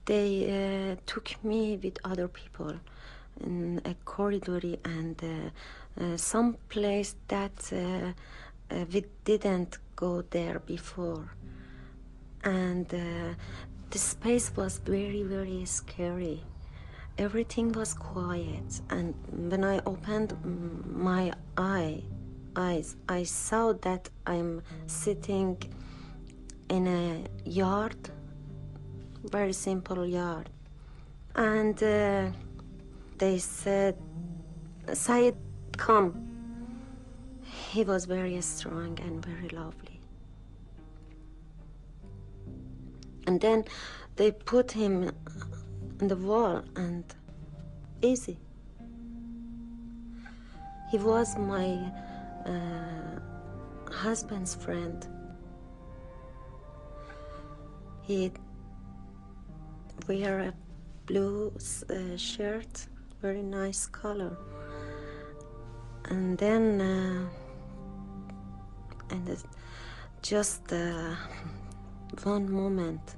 They took me with other people in a corridor and some place that we didn't go there before. And the space was very, very scary. Everything was quiet, and when I opened my eyes, I saw that I'm sitting in a yard, very simple yard. And they said, Said, come. He was very strong and very lovely. And then they put him on the wall and easy. He was my husband's friend. He wear a blue shirt, very nice color. And then, just one moment,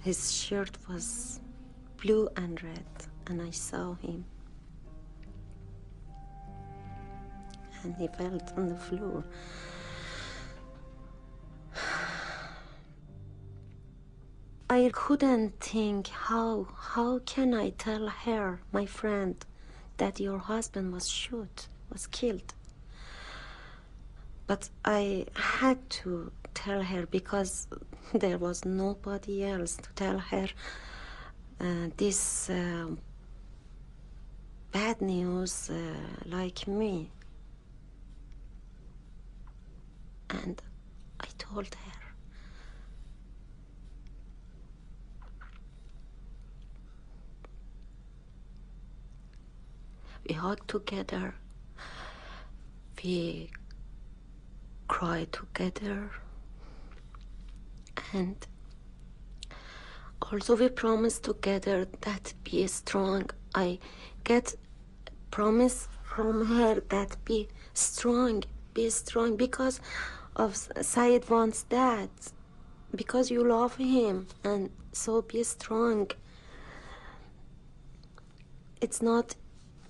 his shirt was blue and red, and I saw him. And he fell on the floor. I couldn't think, how can I tell her, my friend, that your husband was shot, was killed? But I had to tell her because there was nobody else to tell her this bad news like me. And I told her. We hugged together, we cried together, and also we promised together that be strong. I get promise from her that be strong because of Said wants that, because you love him, and so be strong. It's not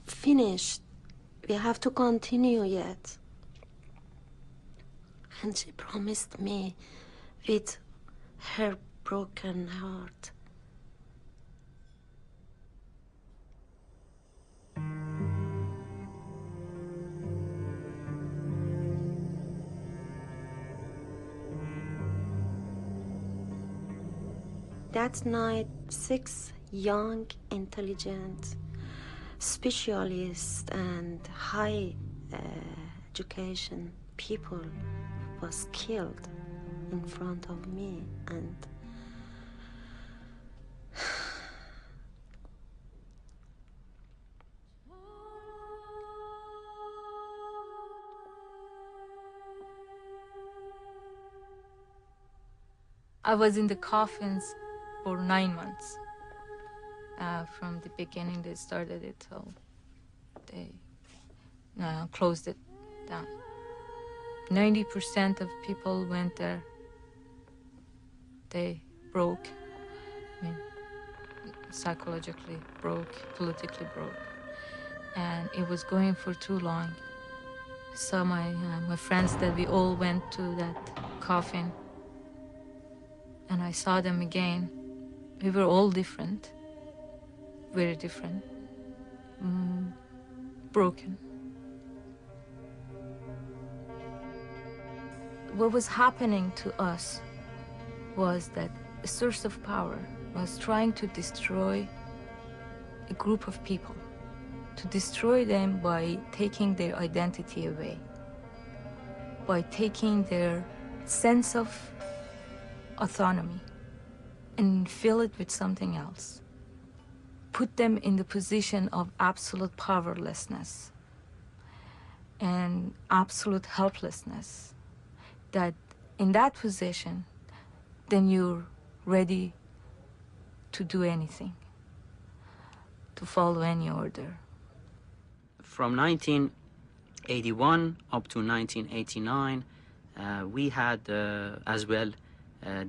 finished. We have to continue yet. And she promised me with her broken heart. That night, 6 young, intelligent, specialists and high education people was killed in front of me, and I was in the coffins for 9 months. From the beginning they started it till they closed it down. 90% of people went there. They broke, psychologically broke, politically broke. And it was going for too long. So my friends that we all went to that coffin, and I saw them again. We were all different, very different, broken. What was happening to us was that a source of power was trying to destroy a group of people, to destroy them by taking their identity away, by taking their sense of autonomy and fill it with something else. Put them in the position of absolute powerlessness and absolute helplessness. That in that position, then you're ready to do anything, to follow any order. From 1981 up to 1989, we had as well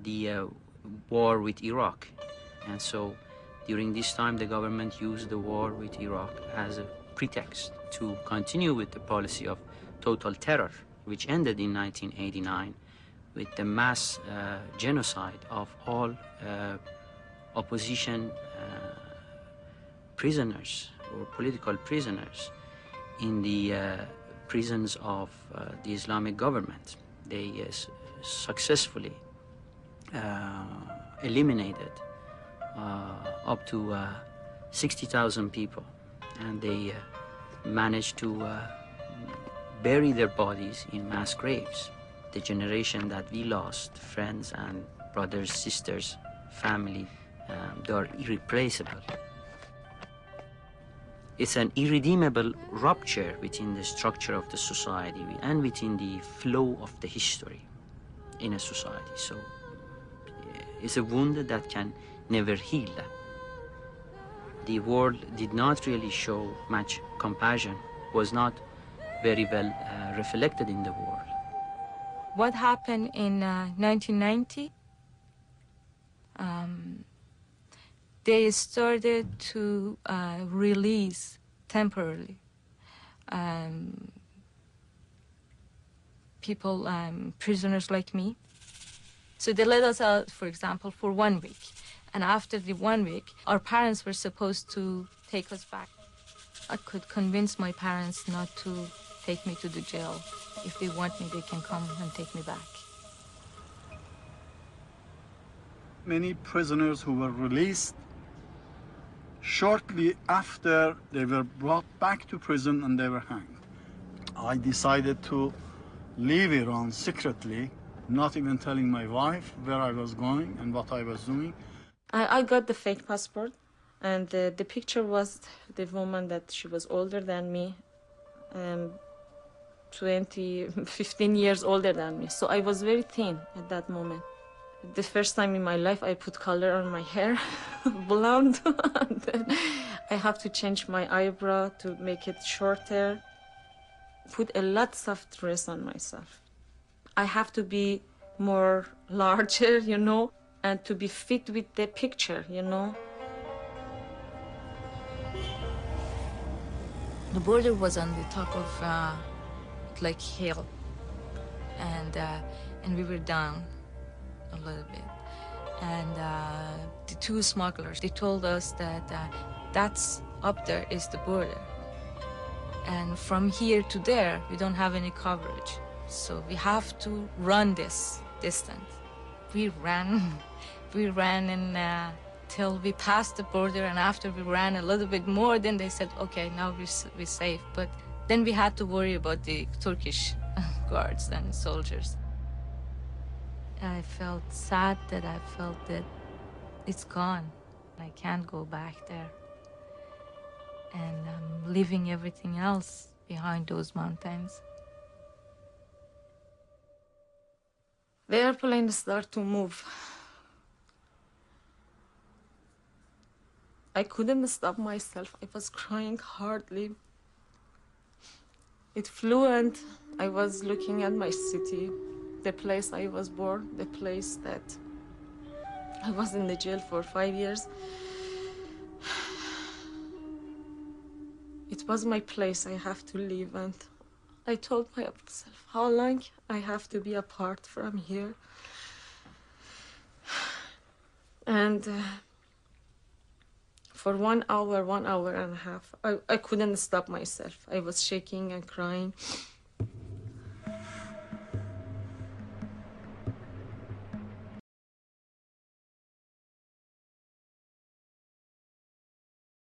the war with Iraq. And so during this time, the government used the war with Iraq as a pretext to continue with the policy of total terror, which ended in 1989 with the mass genocide of all opposition prisoners or political prisoners in the prisons of the Islamic government. They successfully eliminated up to 60,000 people, and they managed to bury their bodies in mass graves. The generation that we lost, friends and brothers, sisters, family, they are irreplaceable. It's an irredeemable rupture within the structure of the society and within the flow of the history in a society. So it's a wound that can never heal. The world did not really show much compassion, was not very well reflected in the world. What happened in 1990? They started to release temporarily people, prisoners like me. So they let us out, for example, for 1 week. And after the 1 week, our parents were supposed to take us back. I could convince my parents not to take me to the jail. If they want me, they can come and take me back. Many prisoners who were released, shortly after they were brought back to prison and they were hanged. I decided to leave Iran secretly, not even telling my wife where I was going and what I was doing. I got the fake passport, and the picture was the woman that she was older than me, 15 years older than me. So I was very thin at that moment. The first time in my life I put color on my hair, blonde. And then I have to change my eyebrow to make it shorter. Put a lot of dress on myself. I have to be more larger, you know, and to be fit with the picture, you know. The border was on the top of like hill, and we were down a little bit. And the two smugglers, they told us that that's up there is the border. And from here to there, we don't have any coverage. So we have to run this distance. We ran till we passed the border, and after we ran a little bit more, then they said, okay, now we're safe. But then we had to worry about the Turkish guards and soldiers. I felt sad that I felt that it's gone. I can't go back there. And I'm leaving everything else behind those mountains. The airplane started to move. I couldn't stop myself. I was crying hardly. It flew and I was looking at my city, the place I was born, the place that I was in the jail for 5 years. It was my place. I have to leave, and I told myself how long I have to be apart from here. And for 1 hour and a half, I couldn't stop myself. I was shaking and crying.